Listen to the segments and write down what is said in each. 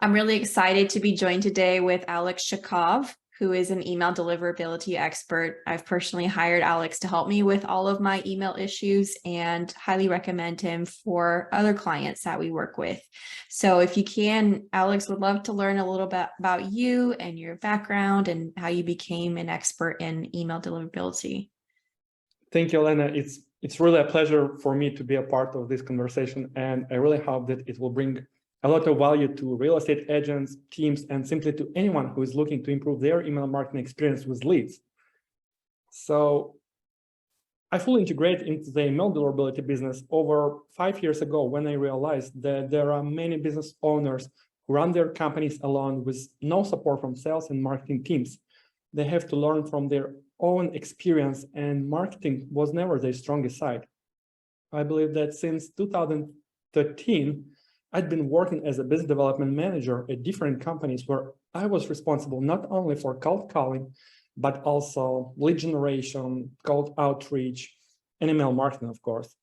I'm really excited to be joined today with Alex Shakhov, who is an email deliverability expert. I've personally hired Alex to help me with all of my email issues and highly recommend him for other clients that we work with. So if you can, Alex, would love to learn a little bit about you and your background and how you became an expert in email deliverability. Thank you, Elena. It's really a pleasure for me to be a part of this conversation, and I really hope that it will bring a lot of value to real estate agents, teams, and simply to anyone who is looking to improve their email marketing experience with leads. So I fully integrated into the email deliverability business over 5 years ago when I realized that there are many business owners who run their companies alone with no support from sales and marketing teams. They have to learn from their own experience, and marketing was never their strongest side. I believe that since 2013, I'd been working as a business development manager at different companies where I was responsible not only for cold calling, but also lead generation, cold outreach, and email marketing, of course.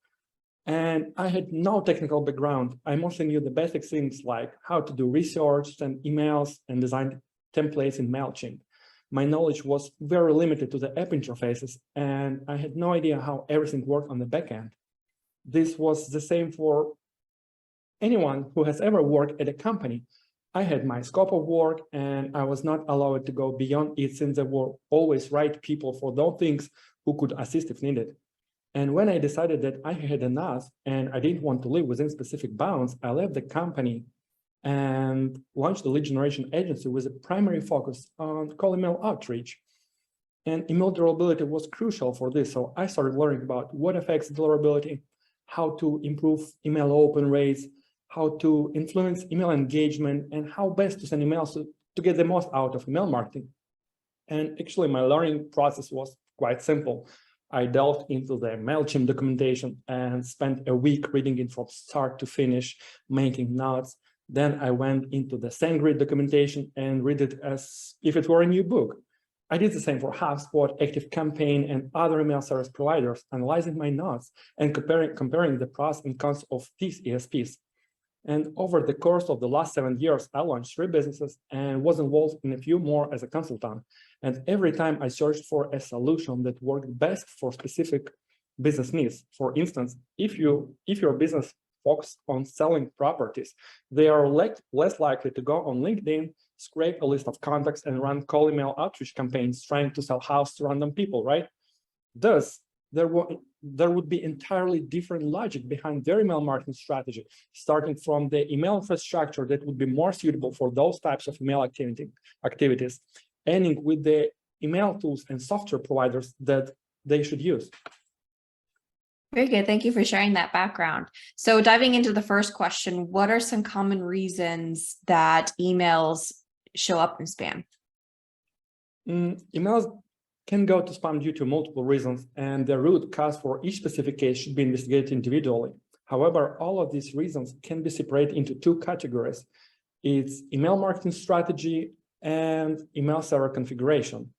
And I had no technical background. I mostly knew the basic things like how to do research, send emails, and design templates in MailChimp. My knowledge was very limited to the app interfaces, and I had no idea how everything worked on the back end. This was the same for anyone who has ever worked at a company. I had my scope of work, and I was not allowed to go beyond it since there were always right people for those things who could assist if needed. And when I decided that I had enough and I didn't want to live within specific bounds, I left the company and launched the lead generation agency with a primary focus on cold email outreach. And email deliverability was crucial for this. So I started learning about what affects deliverability, how to improve email open rates, how to influence email engagement, and how best to send emails to get the most out of email marketing. And actually, my learning process was quite simple. I delved into the MailChimp documentation and spent a week reading it from start to finish, making notes. Then I went into the SendGrid documentation and read it as if it were a new book. I did the same for HubSpot, ActiveCampaign, and other email service providers, analyzing my notes and comparing the pros and cons of these ESPs. And over the course of the last 7 years, I launched 3 businesses and was involved in a few more as a consultant. And every time I searched for a solution that worked best for specific business needs. For instance, if your business focuses on selling properties, they are less likely to go on LinkedIn, scrape a list of contacts, and run cold email outreach campaigns trying to sell house to random people, right? Thus, there would be entirely different logic behind their email marketing strategy, starting from the email infrastructure that would be more suitable for those types of email activities, ending with the email tools and software providers that they should use. Very good. Thank you for sharing that background. So diving into the first question, what are some common reasons that emails show up in spam? Emails can go to spam due to multiple reasons, and the root cause for each specific case should be investigated individually. However, all of these reasons can be separated into 2 categories. It's email marketing strategy and email server configuration.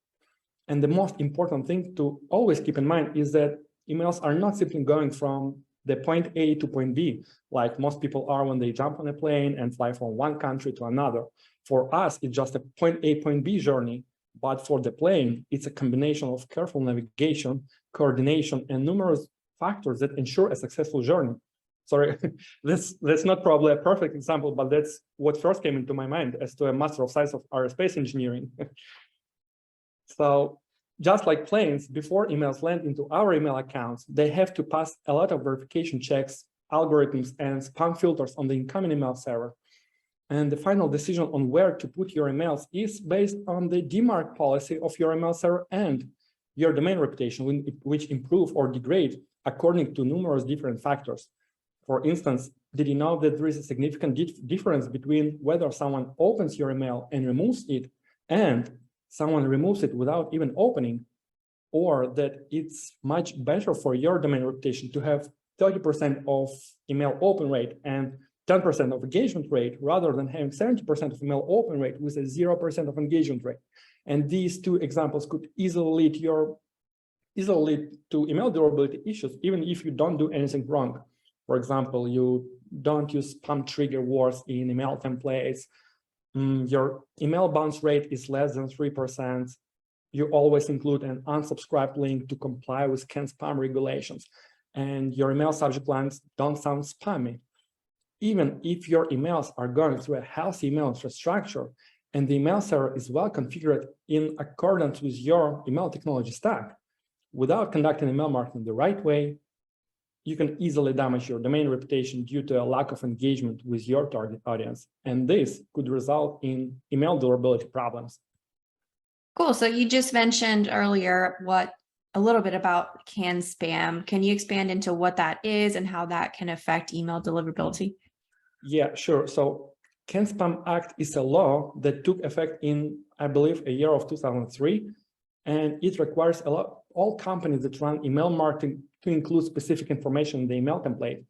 And the most important thing to always keep in mind is that emails are not simply going from the point A to point B, like most people are when they jump on a plane and fly from one country to another. For us, it's just a point A, point B journey. But for the plane, it's a combination of careful navigation, coordination, and numerous factors that ensure a successful journey. Sorry, that's not probably a perfect example, but that's what first came into my mind as to a Master of Science of Aerospace Engineering. So just like planes, before emails land into our email accounts, they have to pass a lot of verification checks, algorithms, and spam filters on the incoming email server. And the final decision on where to put your emails is based on the DMARC policy of your email server and your domain reputation, which improve or degrade according to numerous different factors. For instance, did you know that there is a significant difference between whether someone opens your email and removes it and someone removes it without even opening, or that it's much better for your domain reputation to have 30% of email open rate and 10% of engagement rate rather than having 70% of email open rate with a 0% of engagement rate. And these 2 examples could easily lead to email durability issues, even if you don't do anything wrong. For example, you don't use spam trigger words in email templates, your email bounce rate is less than 3%. You always include an unsubscribe link to comply with CAN-SPAM regulations, and your email subject lines don't sound spammy. Even if your emails are going through a healthy email infrastructure and the email server is well configured in accordance with your email technology stack, without conducting email marketing the right way, you can easily damage your domain reputation due to a lack of engagement with your target audience. And this could result in email deliverability problems. Cool. So you just mentioned earlier a little bit about CAN-SPAM. Can you expand into what that is and how that can affect email deliverability? Yeah, sure. So CAN-SPAM Act is a law that took effect in, I believe, a year of 2003, and it requires all companies that run email marketing to include specific information in the email template.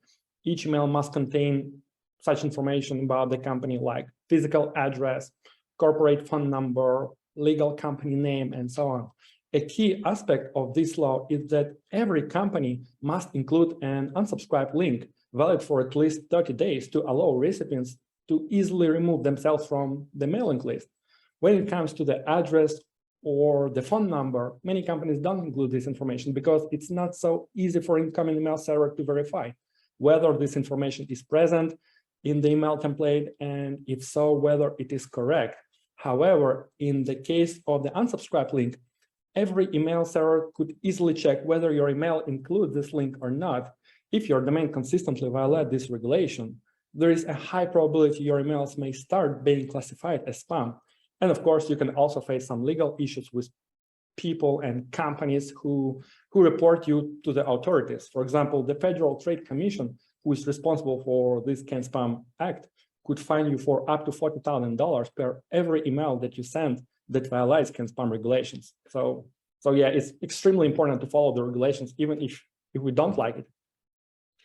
Each email must contain such information about the company, like physical address, corporate phone number, legal company name, and so on. A key aspect of this law is that every company must include an unsubscribe link valid for at least 30 days to allow recipients to easily remove themselves from the mailing list. When it comes to the address or the phone number, many companies don't include this information because it's not so easy for incoming email server to verify whether this information is present in the email template, and if so, whether it is correct. However, in the case of the unsubscribe link, every email server could easily check whether your email includes this link or not. If your domain consistently violates this regulation, there is a high probability your emails may start being classified as spam. And of course, you can also face some legal issues with people and companies who report you to the authorities. For example, the Federal Trade Commission, who is responsible for this CAN-SPAM Act, could fine you for up to $40,000 per every email that you send that violates CAN-SPAM regulations. So yeah, it's extremely important to follow the regulations, even if we don't like it.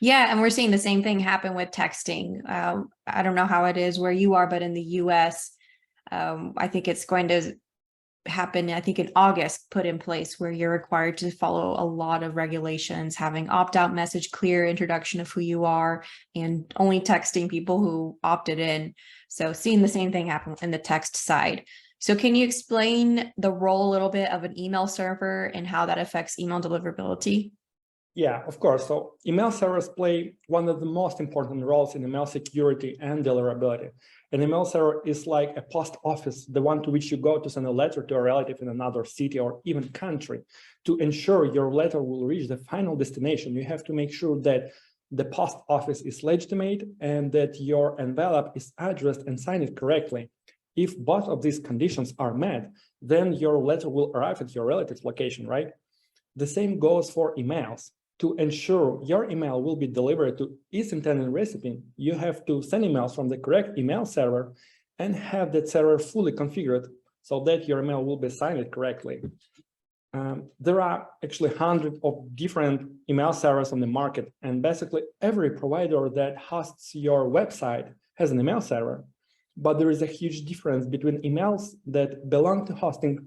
Yeah, and we're seeing the same thing happen with texting. I don't know how it is where you are, but in the US, I think it's going to happen, I think in August, put in place where you're required to follow a lot of regulations, having opt-out message, clear introduction of who you are, and only texting people who opted in. So seeing the same thing happen in the text side. So can you explain the role a little bit of an email server and how that affects email deliverability? Yeah, of course. So email servers play one of the most important roles in email security and deliverability. An email server is like a post office, the one to which you go to send a letter to a relative in another city or even country. To ensure your letter will reach the final destination, you have to make sure that the post office is legitimate and that your envelope is addressed and signed correctly. If both of these conditions are met, then your letter will arrive at your relative's location, right? The same goes for emails. To ensure your email will be delivered to its intended recipient, you have to send emails from the correct email server and have that server fully configured so that your email will be signed correctly. There are actually hundreds of different email servers on the market, and basically every provider that hosts your website has an email server. But there is a huge difference between email servers that belong to hosting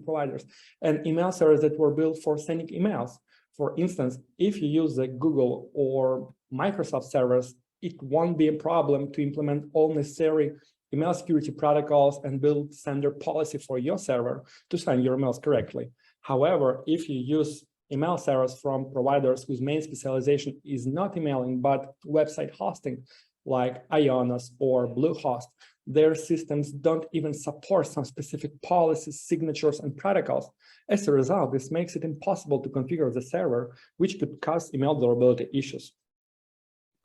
providers and email servers that were built for sending emails. For instance, if you use the Google or Microsoft servers, it won't be a problem to implement all necessary email security protocols and build sender policy for your server to send your emails correctly. However, if you use email servers from providers whose main specialization is not emailing, but website hosting, like Ionos or Bluehost, their systems don't even support some specific policies, signatures, and protocols. As a result, this makes it impossible to configure the server, which could cause email deliverability issues.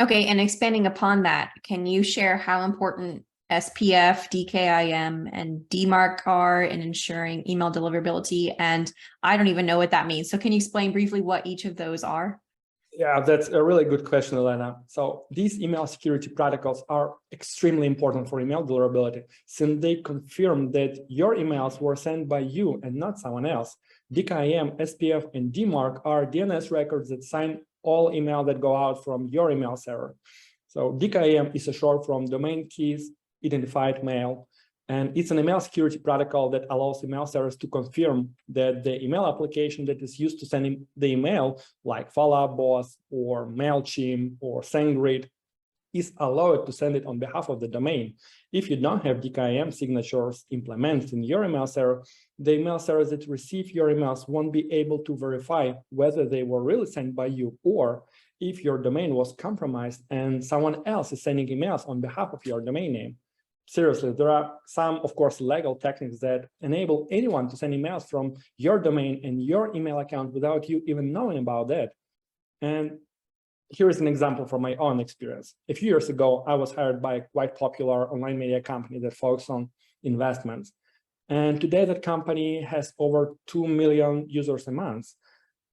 Okay, and expanding upon that, can you share how important SPF, DKIM, and DMARC are in ensuring email deliverability? And I don't even know what that means. So can you explain briefly what each of those are? Yeah, that's a really good question, Elena. So these email security protocols are extremely important for email deliverability, since they confirm that your emails were sent by you and not someone else. DKIM, SPF, and DMARC are DNS records that sign all email that go out from your email server. So DKIM is a short from domain keys identified mail, and it's an email security protocol that allows email servers to confirm that the email application that is used to send the email, like Follow-up Boss or MailChimp or SendGrid, is allowed to send it on behalf of the domain. If you don't have DKIM signatures implemented in your email server, the email servers that receive your emails won't be able to verify whether they were really sent by you, or if your domain was compromised and someone else is sending emails on behalf of your domain name. Seriously, there are some, of course, legal techniques that enable anyone to send emails from your domain and your email account without you even knowing about that. And here is an example from my own experience. A few years ago, I was hired by a quite popular online media company that focuses on investments. And today that company has over 2 million users a month.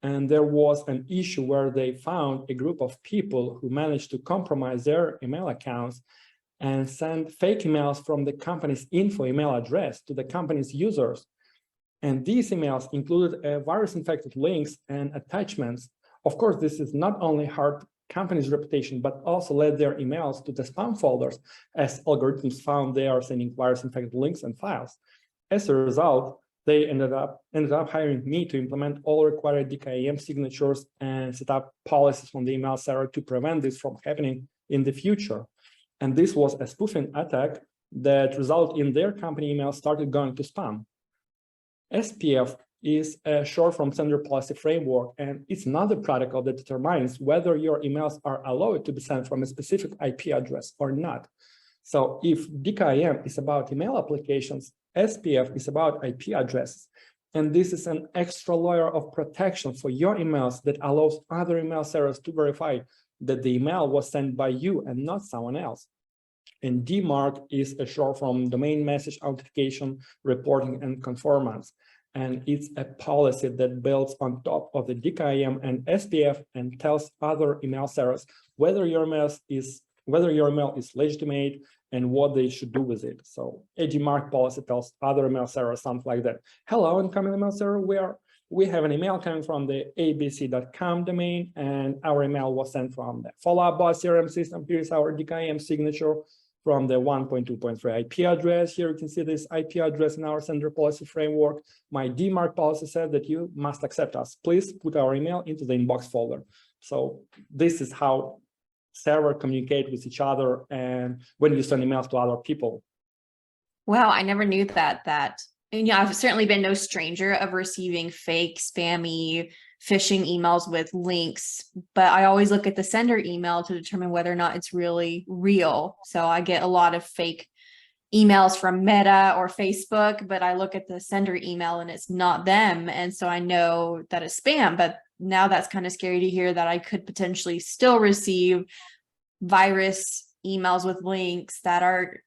And there was an issue where they found a group of people who managed to compromise their email accounts and send fake emails from the company's info email address to the company's users. And these emails included virus-infected links and attachments. Of course, this is not only hurt company's reputation, but also led their emails to the spam folders, as algorithms found they are sending virus-infected links and files. As a result, they ended up hiring me to implement all required DKIM signatures and set up policies on the email server to prevent this from happening in the future. And this was a spoofing attack that resulted in their company emails started going to spam. SPF is a short from Sender Policy Framework, and it's another protocol that determines whether your emails are allowed to be sent from a specific IP address or not. So if DKIM is about email applications, SPF is about IP addresses. And this is an extra layer of protection for your emails that allows other email servers to verify that the email was sent by you and not someone else. And DMARC is a short from Domain Message Authentication, Reporting, and Conformance. And it's a policy that builds on top of the DKIM and SPF and tells other email servers whether your email is legitimate and what they should do with it. So a DMARC policy tells other email servers something like that. Hello, incoming email server, we have an email coming from the abc.com domain, and our email was sent from the follow-up bot CRM system. Here's our DKIM signature from the 1.2.3 IP address. Here you can see this IP address in our sender policy framework. My DMARC policy said that you must accept us. Please put our email into the inbox folder. So this is how servers communicate with each other and when you send emails to other people. Wow, I never knew that. And yeah, I've certainly been no stranger of receiving fake, spammy, phishing emails with links, but I always look at the sender email to determine whether or not it's really real. So I get a lot of fake emails from Meta or Facebook, but I look at the sender email and it's not them. And so I know that it's spam, but now that's kind of scary to hear that I could potentially still receive virus emails with links that are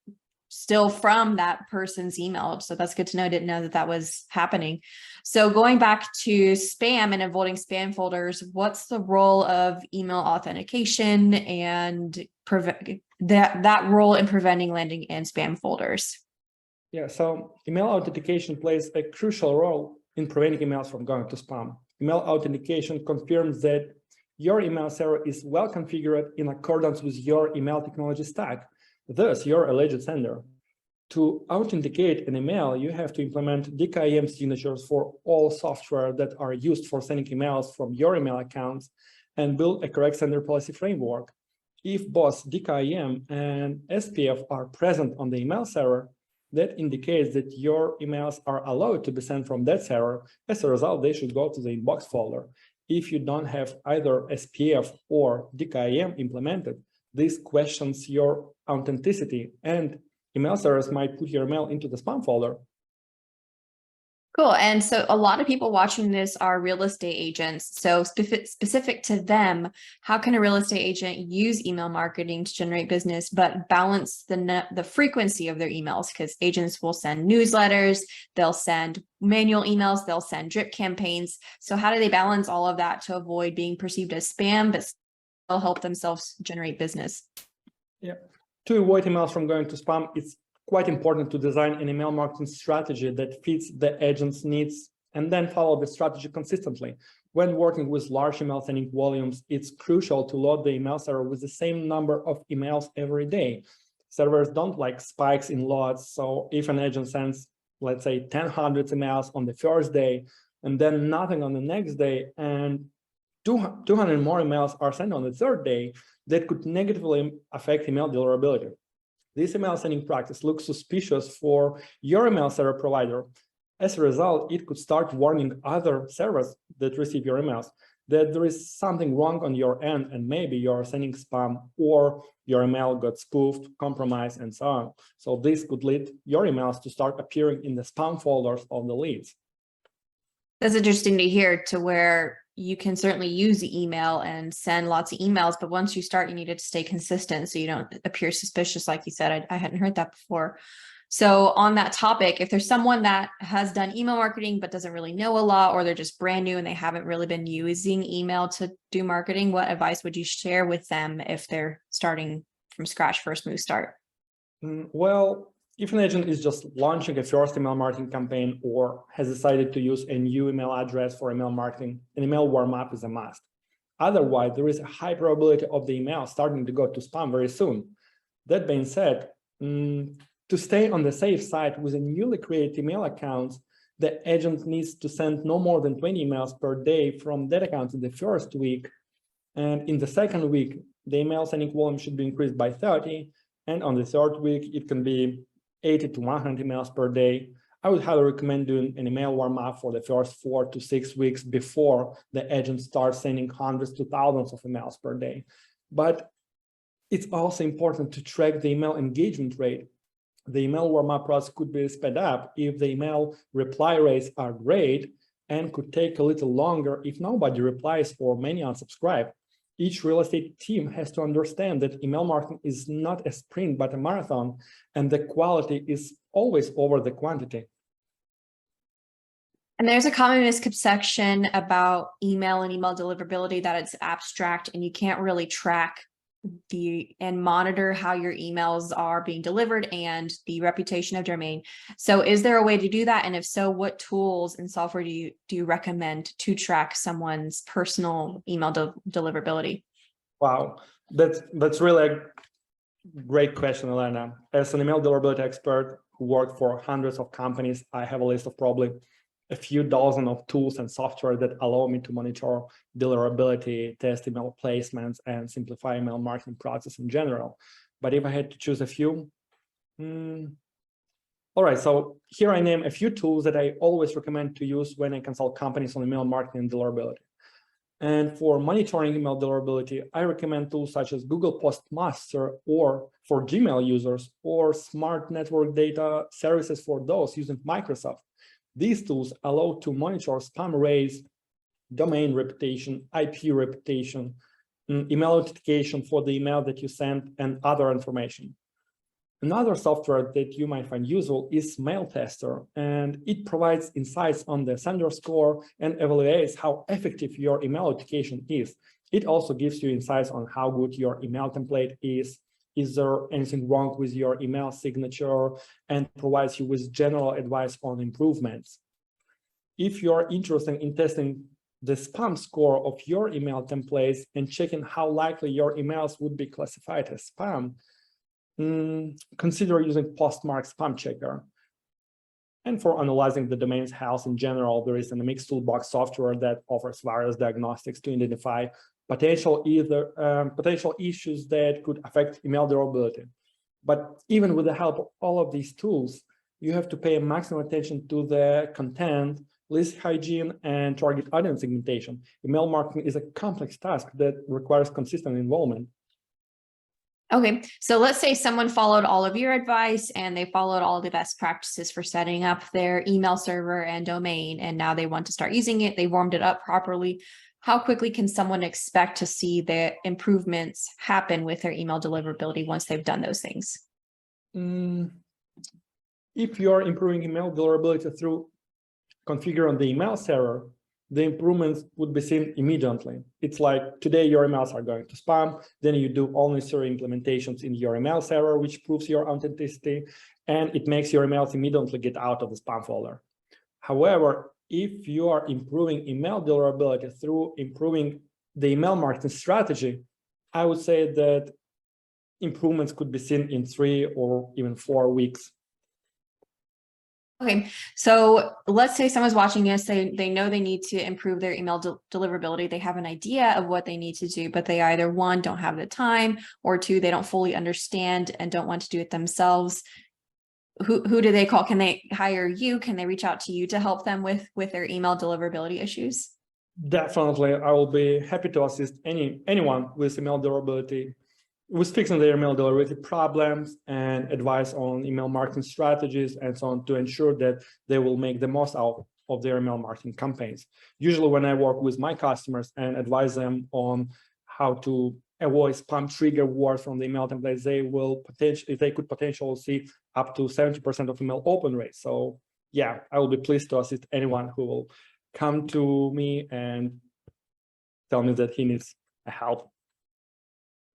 still from that person's email. So that's good to know. I didn't know that that was happening. So going back to spam and avoiding spam folders, what's the role of email authentication and that role in preventing landing in spam folders? Yeah, so email authentication plays a crucial role in preventing emails from going to spam. Email authentication confirms that your email server is well configured in accordance with your email technology stack. Thus, you're a legit sender. To authenticate an email, you have to implement DKIM signatures for all software that are used for sending emails from your email accounts and build a correct sender policy framework. If both DKIM and SPF are present on the email server, that indicates that your emails are allowed to be sent from that server. As a result, they should go to the inbox folder. If you don't have either SPF or DKIM implemented, this questions your authenticity, and email servers might put your email into the spam folder. Cool. And so a lot of people watching this are real estate agents. So specific to them, how can a real estate agent use email marketing to generate business, but balance the frequency of their emails? Because agents will send newsletters, they'll send manual emails, they'll send drip campaigns. So how do they balance all of that to avoid being perceived as spam, but still help themselves generate business? Yeah. To avoid emails from going to spam, it's quite important to design an email marketing strategy that fits the agent's needs and then follow the strategy consistently. When working with large email sending volumes, it's crucial to load the email server with the same number of emails every day. Servers don't like spikes in loads. So if an agent sends, let's say, 1,000 emails on the first day and then nothing on the next day, and 200 more emails are sent on the third day, that could negatively affect email deliverability. This email sending practice looks suspicious for your email server provider. As a result, it could start warning other servers that receive your emails that there is something wrong on your end, and maybe you're sending spam or your email got spoofed, compromised, and so on. So this could lead your emails to start appearing in the spam folders of the leads. That's interesting to hear, to where you can certainly use email and send lots of emails, but once you start, you need to stay consistent so you don't appear suspicious. Like you said, I hadn't heard that before. So on that topic, if there's someone that has done email marketing but doesn't really know a lot, or they're just brand new and they haven't really been using email to do marketing, what advice would you share with them if they're starting from scratch, first move start? Well, if an agent is just launching a first email marketing campaign or has decided to use a new email address for email marketing, an email warm-up is a must. Otherwise, there is a high probability of the email starting to go to spam very soon. That being said, to stay on the safe side with a newly created email account, the agent needs to send no more than 20 emails per day from that account in the first week. And in the second week, the email sending volume should be increased by 30. And on the third week, it can be 80 to 100 emails per day. I would highly recommend doing an email warm-up for the first 4 to 6 weeks before the agent starts sending hundreds to thousands of emails per day. But it's also important to track the email engagement rate. The email warm-up process could be sped up if the email reply rates are great, and could take a little longer if nobody replies or many unsubscribe. Each real estate team has to understand that email marketing is not a sprint, but a marathon, and the quality is always over the quantity. And there's a common misconception about email and email deliverability, that it's abstract and you can't really track and monitor how your emails are being delivered and the reputation of domain. So is there a way to do that? And if so, what tools and software do you recommend to track someone's personal email deliverability? Wow, that's really a great question, Elena. As an email deliverability expert who worked for hundreds of companies, I have a list of probably a few dozen of tools and software that allow me to monitor deliverability, test email placements, and simplify email marketing process in general. But if I had to choose a few, all right, so here I name a few tools that I always recommend to use when I consult companies on email marketing and deliverability. And for monitoring email deliverability, I recommend tools such as Google Postmaster, or for Gmail users, or Smart Network Data Services for those using Microsoft. These tools allow to monitor spam rates, domain reputation, IP reputation, email authentication for the email that you sent, and other information. Another software that you might find useful is Mail Tester, and it provides insights on the sender score and evaluates how effective your email authentication is. It also gives you insights on how good your email template is there anything wrong with your email signature, and provides you with general advice on improvements. If you're interested in testing the spam score of your email templates and checking how likely your emails would be classified as spam, consider using Postmark Spam Checker. And for analyzing the domain's health in general, there is a Mix Toolbox software that offers various diagnostics to identify potential issues that could affect email deliverability. But even with the help of all of these tools, you have to pay maximum attention to the content, list hygiene, and target audience segmentation. Email marketing is a complex task that requires consistent involvement. Okay, so let's say someone followed all of your advice and they followed all the best practices for setting up their email server and domain, and now they want to start using it. They warmed it up properly. How quickly can someone expect to see the improvements happen with their email deliverability once they've done those things? If you're improving email deliverability through configuring the email server, the improvements would be seen immediately. It's like today your emails are going to spam, then you do all necessary implementations in your email server, which proves your authenticity, and it makes your emails immediately get out of the spam folder. However, if you are improving email deliverability through improving the email marketing strategy, I would say that improvements could be seen in 3 or even 4 weeks. Okay, so let's say someone's watching us, they know they need to improve their email deliverability. They have an idea of what they need to do, but they either one, don't have the time, or two, they don't fully understand and don't want to do it themselves. Who do they call? Can they hire you? Can they reach out to you to help them with their email deliverability issues? Definitely, I will be happy to assist anyone with email deliverability, with fixing their email deliverability problems and advice on email marketing strategies and so on to ensure that they will make the most out of their email marketing campaigns. Usually when I work with my customers and advise them on how to avoid spam trigger words from the email templates, they could potentially see up to 70% of email open rate. So yeah, I will be pleased to assist anyone who will come to me and tell me that he needs help.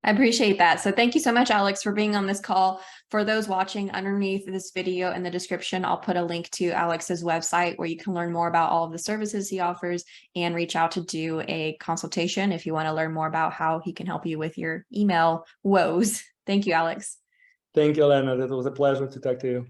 I appreciate that. So thank you so much, Alex, for being on this call. For those watching, underneath this video in the description, I'll put a link to Alex's website where you can learn more about all of the services he offers and reach out to do a consultation if you want to learn more about how he can help you with your email woes. Thank you, Alex. Thank you, Elena. It was a pleasure to talk to you.